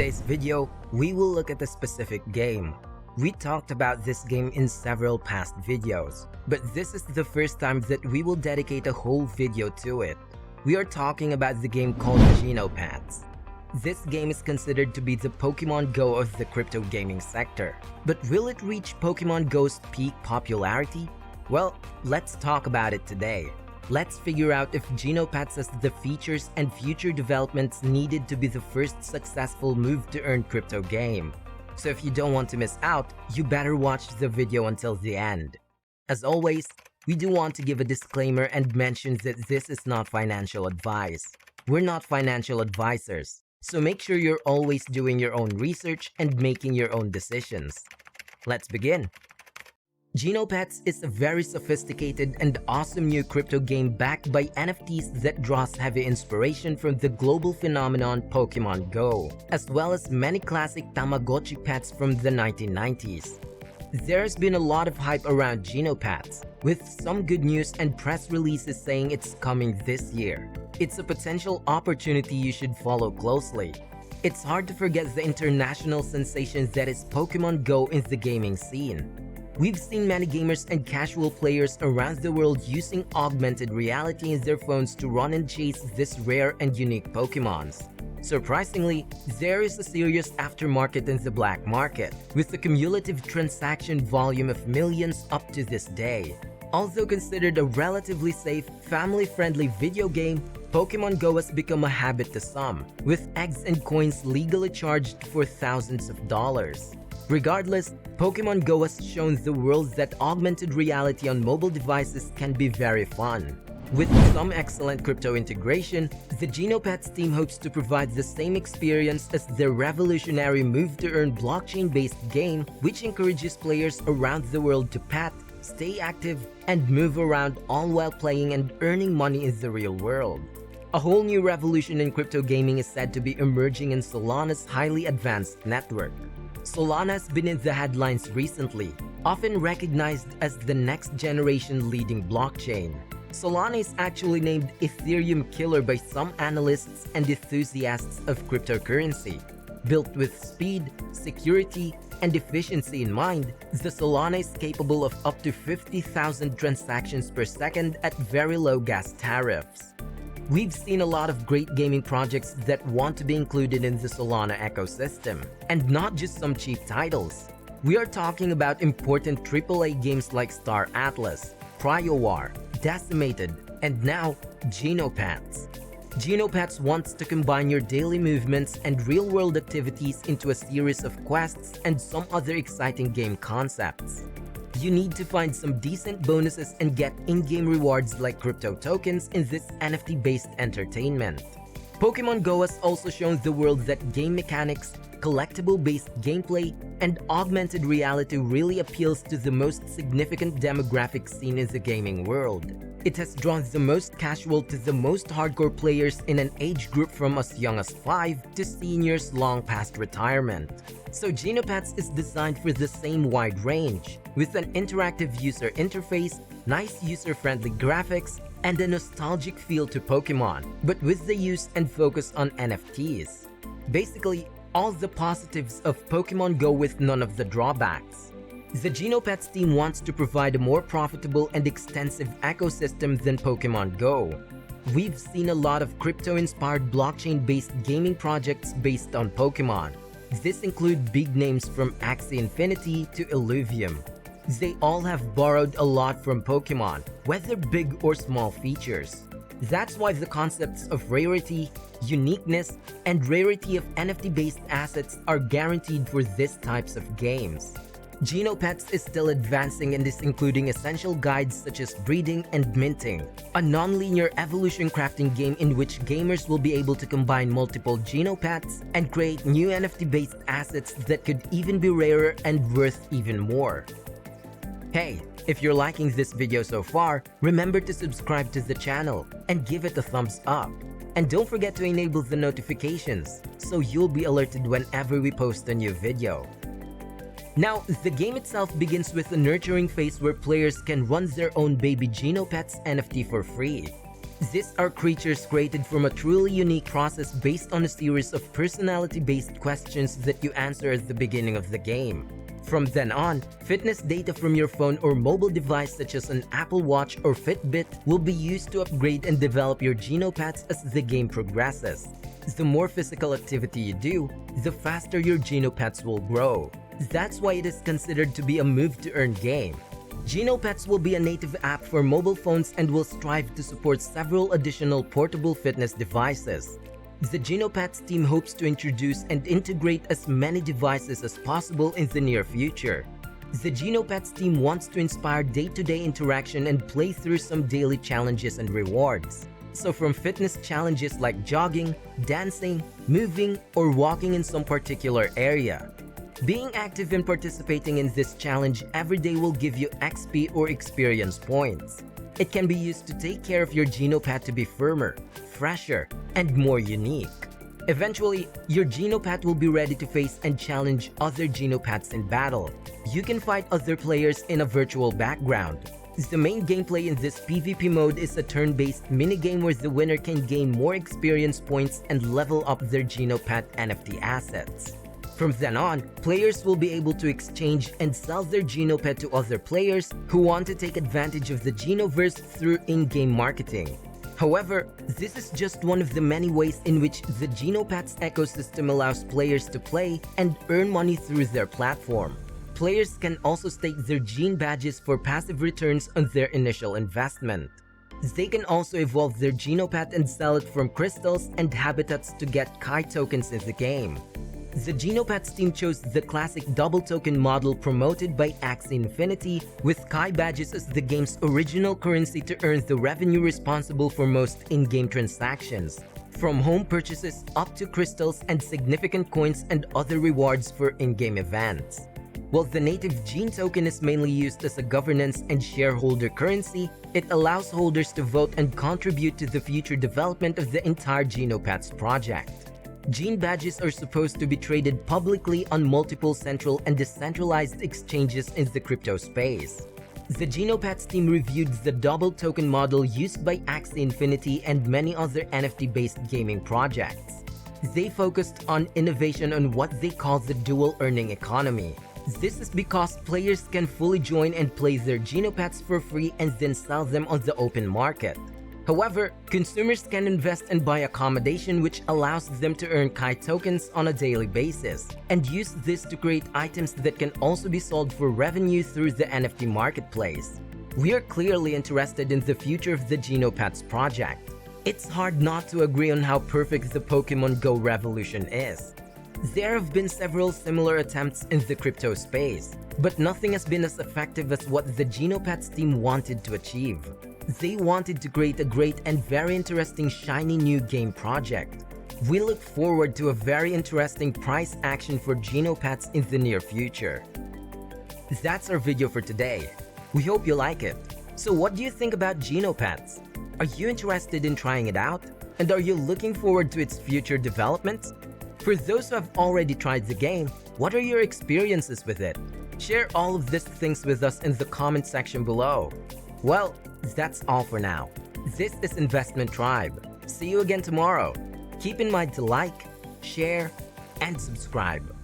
today's video, we will look at a specific game. We talked about this game in several past videos, but this is the first time that we will dedicate a whole video to it. We are talking about the game called GENOPETS. This game is considered to be the Pokemon Go of the crypto gaming sector. But will it reach Pokemon Go's peak popularity? Well, let's talk about it today. Let's figure out if GENOPETS has the features and future developments needed to be the first successful move to earn crypto game. So if you don't want to miss out, you better watch the video until the end. As always, we do want to give a disclaimer and mention that this is not financial advice. We're not financial advisors, so make sure you're always doing your own research and making your own decisions. Let's begin. GENOPETS is a very sophisticated and awesome new crypto game backed by NFTs that draws heavy inspiration from the global phenomenon Pokemon Go, as well as many classic Tamagotchi pets from the 1990s. There's been a lot of hype around GENOPETS, with some good news and press releases saying it's coming this year. It's a potential opportunity you should follow closely. It's hard to forget the international sensation that is Pokemon Go in the gaming scene. We've seen many gamers and casual players around the world using augmented reality in their phones to run and chase this rare and unique Pokemons. Surprisingly, there is a serious aftermarket in the black market, with a cumulative transaction volume of millions up to this day. Although considered a relatively safe, family-friendly video game, Pokemon Go has become a habit to some, with eggs and coins legally charged for thousands of dollars. Regardless, Pokemon Go has shown the world that augmented reality on mobile devices can be very fun. With some excellent crypto integration, the GENOPETS team hopes to provide the same experience as their revolutionary move-to-earn blockchain-based game, which encourages players around the world to pet, stay active, and move around, all while playing and earning money in the real world. A whole new revolution in crypto gaming is said to be emerging in Solana's highly advanced network. Solana has been in the headlines recently, often recognized as the next generation leading blockchain. Solana is actually named ETHEREUM killer by some analysts and enthusiasts of cryptocurrency. Built with speed, security, and efficiency in mind, the Solana is capable of up to 50,000 transactions per second at very low gas tariffs. We've seen a lot of great gaming projects that want to be included in the Solana ecosystem, and not just some cheap titles. We are talking about important AAA games like Star Atlas, PrioWar, Decimated, and now GENOPETS. GENOPETS wants to combine your daily movements and real-world activities into a series of quests and some other exciting game concepts. You need to find some decent bonuses and get in-game rewards like crypto tokens in this NFT-based entertainment. Pokemon Go has also shown the world that game mechanics, collectible-based gameplay, and augmented reality really appeals to the most significant demographic seen in the gaming world. It has drawn the most casual to the most hardcore players in an age group from as young as 5 to seniors long past retirement. So GENOPETS is designed for the same wide range, with an interactive user interface, nice user-friendly graphics, and a nostalgic feel to Pokemon, but with the use and focus on NFTs. Basically, all the positives of Pokemon Go with none of the drawbacks. The GENOPETS team wants to provide a more profitable and extensive ecosystem than Pokemon Go. We've seen a lot of crypto-inspired blockchain-based gaming projects based on Pokemon. This includes big names from Axie Infinity to Illuvium. They all have borrowed a lot from Pokemon, whether big or small features. That's why the concepts of rarity, uniqueness, and rarity of NFT-based assets are guaranteed for these types of games. GENOPETS is still advancing and is including essential guides such as breeding and minting, a non-linear evolution crafting game in which gamers will be able to combine multiple GENOPETS and create new NFT-based assets that could even be rarer and worth even more. Hey, if you're liking this video so far, remember to subscribe to the channel and give it a thumbs up. And don't forget to enable the notifications so you'll be alerted whenever we post a new video. Now, the game itself begins with a nurturing phase where players can run their own baby GENOPETS NFT for free. These are creatures created from a truly unique process based on a series of personality-based questions that you answer at the beginning of the game. From then on, fitness data from your phone or mobile device such as an Apple Watch or Fitbit will be used to upgrade and develop your GENOPETS as the game progresses. The more physical activity you do, the faster your GENOPETS will grow. That's why it is considered to be a move-to-earn game. GENOPETS will be a native app for mobile phones and will strive to support several additional portable fitness devices. The GENOPETS team hopes to introduce and integrate as many devices as possible in the near future. The GENOPETS team wants to inspire day-to-day interaction and play through some daily challenges and rewards. So from fitness challenges like jogging, dancing, moving, or walking in some particular area. Being active and participating in this challenge every day will give you XP or experience points. It can be used to take care of your GENOPET to be firmer, fresher, and more unique. Eventually, your GENOPET will be ready to face and challenge other GENOPETs in battle. You can fight other players in a virtual background. The main gameplay in this PvP mode is a turn-based minigame where the winner can gain more experience points and level up their GENOPET NFT assets. From then on, players will be able to exchange and sell their GENOPET to other players who want to take advantage of the Genoverse through in-game marketing. However, this is just one of the many ways in which the GENOPETS ecosystem allows players to play and earn money through their platform. Players can also stake their Gene badges for passive returns on their initial investment. They can also evolve their GENOPET and sell it from crystals and habitats to get Kai tokens in the game. The GENOPETS team chose the classic double token model promoted by Axie Infinity, with Kai badges as the game's original currency to earn the revenue responsible for most in-game transactions, from home purchases up to crystals and significant coins and other rewards for in-game events. While the native Gene token is mainly used as a governance and shareholder currency, it allows holders to vote and contribute to the future development of the entire GENOPETS project. Gene badges are supposed to be traded publicly on multiple central and decentralized exchanges in the crypto space. The GENOPETS team reviewed the double token model used by Axie Infinity and many other NFT-based gaming projects. They focused on innovation on what they call the dual earning economy. This is because players can fully join and play their GENOPETS for free and then sell them on the open market. However, consumers can invest and buy accommodation, which allows them to earn Kai tokens on a daily basis, and use this to create items that can also be sold for revenue through the NFT marketplace. We are clearly interested in the future of the GENOPETS project. It's hard not to agree on how perfect the Pokemon Go revolution is. There have been several similar attempts in the crypto space, but nothing has been as effective as what the GENOPETS team wanted to achieve. They wanted to create a great and very interesting shiny new game project. We look forward to a very interesting price action for GENOPETS in the near future. That's our video for today. We hope you like it. So what do you think about GENOPETS? Are you interested in trying it out? And are you looking forward to its future developments? For those who have already tried the game, what are your experiences with it? Share all of these things with us in the comment section below. Well, that's all for now. This is Investment Tribe. See you again tomorrow. Keep in mind to like, share, and subscribe.